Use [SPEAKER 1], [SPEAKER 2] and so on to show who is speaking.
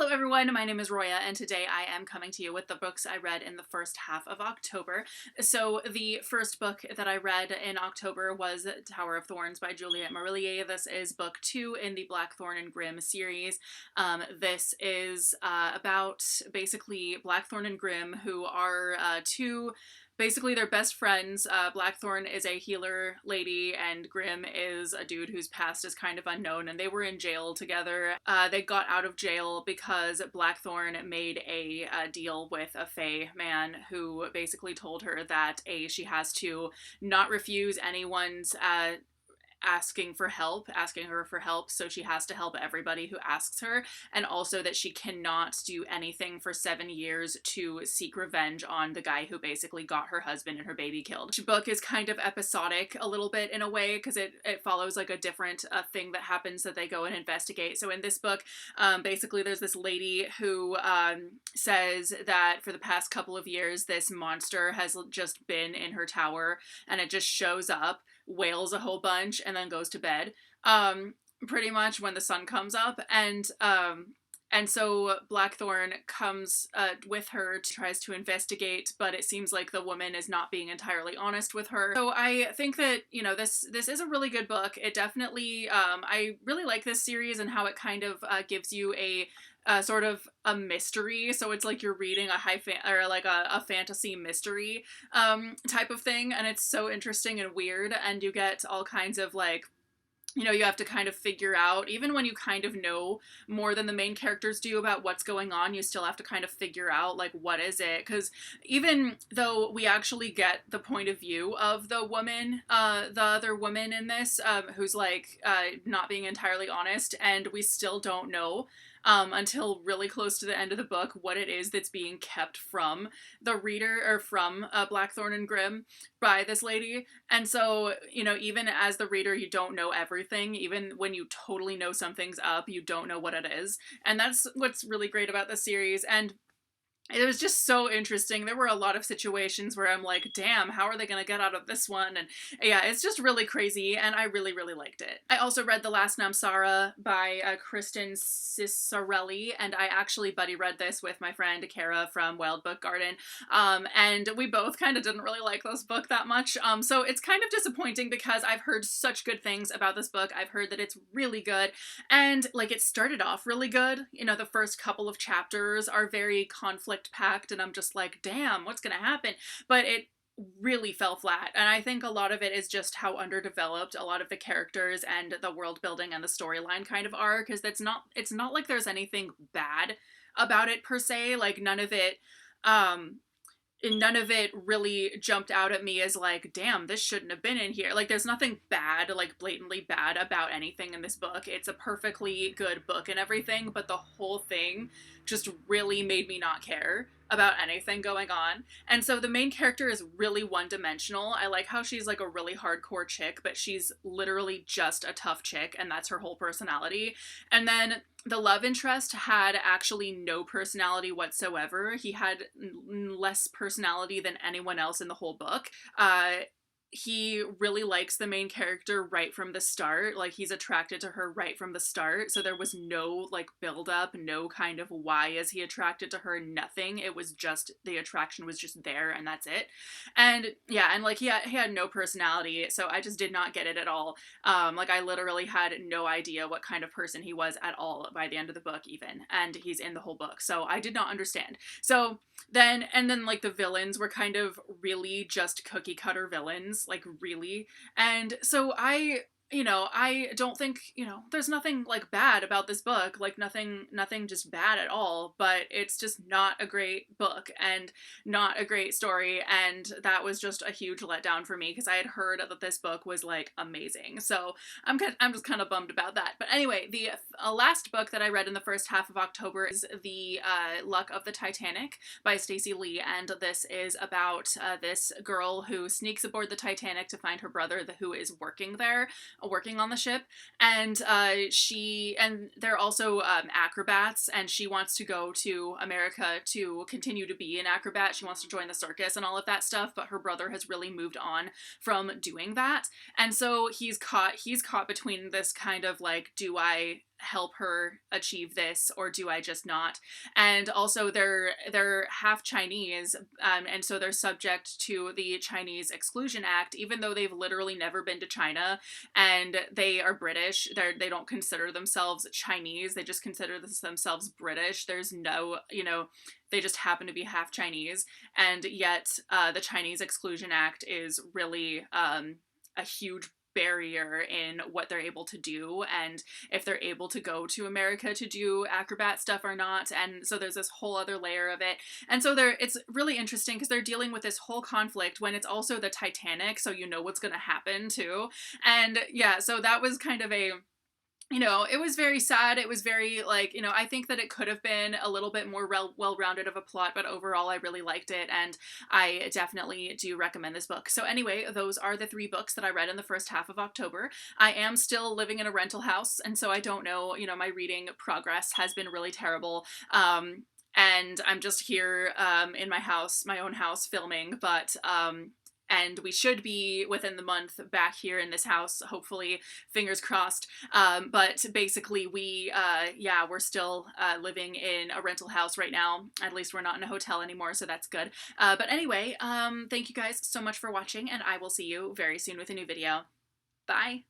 [SPEAKER 1] Hello everyone, my name is Roya, and today I am coming to you with the books I read in the first half of October. So the first book that I read in October was Tower of Thorns by Juliet Marillier. This is book 2 in the Blackthorn and Grimm series. This is about basically Blackthorn and Grimm, who are basically they're best friends. Blackthorn is a healer lady and Grimm is a dude whose past is kind of unknown, and they were in jail together. They got out of jail because Blackthorn made a deal with a Fae man who basically told her that she has to not refuse anyone's asking her for help, so she has to help everybody who asks her, and also that she cannot do anything for 7 years to seek revenge on the guy who basically got her husband and her baby killed. The book is kind of episodic a little bit in a way, because it follows like a different thing that happens that they go and investigate. So in this book, basically there's this lady who says that for the past couple of years this monster has just been in her tower, and it just shows up, wails a whole bunch, and then goes to bed pretty much when the sun comes up. And so Blackthorn comes with her, tries to investigate, but it seems like the woman is not being entirely honest with her. So I think that, you know, this is a really good book. It definitely, I really like this series and how it kind of gives you a sort of a mystery. So it's like you're reading a fantasy mystery type of thing, and it's so interesting and weird, and you get all kinds of like, you know, you have to kind of figure out, even when you kind of know more than the main characters do about what's going on, you still have to kind of figure out, like, what is it? Because even though we actually get the point of view of the woman, the other woman in this, who's, like, not being entirely honest, and we still don't know until really close to the end of the book what it is that's being kept from the reader, or from Blackthorn and Grimm by this lady. And so, you know, even as the reader, you don't know everything. Even when you totally know something's up, you don't know what it is. And that's what's really great about the series. And it was just so interesting. There were a lot of situations where I'm like, damn, how are they going to get out of this one? And yeah, it's just really crazy, and I really, really liked it. I also read The Last Namsara by Kristen Cicarelli, and I actually buddy read this with my friend Kara from Wild Book Garden, and we both kind of didn't really like this book that much, so it's kind of disappointing because I've heard such good things about this book. I've heard that it's really good, and like, it started off really good. You know, the first couple of chapters are very conflict packed, and I'm just like, damn, what's gonna happen? But it really fell flat, and I think a lot of it is just how underdeveloped a lot of the characters and the world building and the storyline kind of are, because it's not like there's anything bad about it per se. Like, none of it really jumped out at me as like, damn, this shouldn't have been in here. Like, there's nothing bad, like blatantly bad about anything in this book. It's a perfectly good book and everything, but the whole thing just really made me not care about anything going on. And so the main character is really one-dimensional. I like how she's like a really hardcore chick, but she's literally just a tough chick, and that's her whole personality. And then the love interest had actually no personality whatsoever. He had less personality than anyone else in the whole book. He really likes the main character right from the start. Like, he's attracted to her right from the start. So there was no like build up, no kind of why is he attracted to her, nothing. It was just, the attraction was just there, and that's it. And yeah, and like he had no personality, so I just did not get it at all. Like, I literally had no idea what kind of person he was at all by the end of the book even, and he's in the whole book, so I did not understand. So then like the villains were kind of really just cookie cutter villains, like really. And so I don't think, there's nothing like bad about this book, like nothing just bad at all, but it's just not a great book and not a great story, and that was just a huge letdown for me because I had heard that this book was like amazing. So I'm just kind of bummed about that. But anyway, the last book that I read in the first half of October is The Luck of the Titanic by Stacey Lee, and this is about this girl who sneaks aboard the Titanic to find her brother who is working on the ship, and they're also acrobats, and she wants to go to America to continue to be an acrobat. She wants to join the circus and all of that stuff, but her brother has really moved on from doing that, and so he's caught between this kind of like, do I help her achieve this, or do I just not? And also they're half Chinese, and so they're subject to the Chinese Exclusion Act, even though they've literally never been to China, and they are British. They don't consider themselves Chinese. They just consider themselves British. There's no, they just happen to be half Chinese, and yet the Chinese Exclusion Act is really a huge barrier in what they're able to do, and if they're able to go to America to do acrobat stuff or not. And so there's this whole other layer of it, and so it's really interesting because they're dealing with this whole conflict when it's also the Titanic, so you know what's going to happen too. And yeah, so that was kind of a, it was very sad. It was very, like, I think that it could have been a little bit more well-rounded of a plot, but overall I really liked it, and I definitely do recommend this book. So anyway, those are the 3 books that I read in the first half of October. I am still living in a rental house, and so I don't know, my reading progress has been really terrible. And I'm just here in my own house filming, but and we should be within the month back here in this house, hopefully, fingers crossed. But basically we're still living in a rental house right now. At least we're not in a hotel anymore, so that's good. But anyway, thank you guys so much for watching, and I will see you very soon with a new video. Bye!